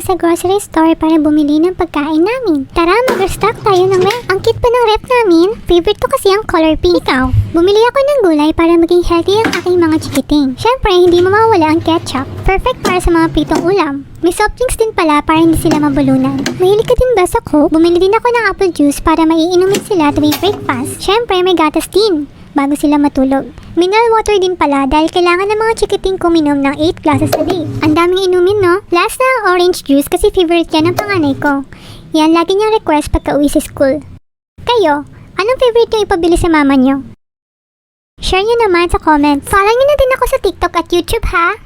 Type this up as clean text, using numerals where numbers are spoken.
sa grocery store para bumili ng pagkain namin. Tara, mag-restock tayo ng rep. Ang cute pa ng rep namin. Favorite ko kasi ang color pink. Ikaw, bumili ako ng gulay para maging healthy ang aking mga chikiting. Syempre, hindi mawawala ang ketchup. Perfect para sa mga pritong ulam. May soft drinks din pala para hindi sila mabulunan. Mahilig ka din ba sa Coke? Bumili din ako ng apple juice para maiinumin sila tuwing breakfast. Syempre, may gatas din bago sila matulog. Mineral water din pala dahil kailangan ng mga chikiting kuminom ng 8 glasses a day. Ang daming inumin, no? Last na ang orange juice kasi favorite yan ng panganay ko. Yan, lagi niyang request pagka uwi sa school. Kayo, anong favorite yung ipabili sa mama niyo? Share niyo naman sa comments. Follow niyo na din ako sa TikTok at YouTube, ha?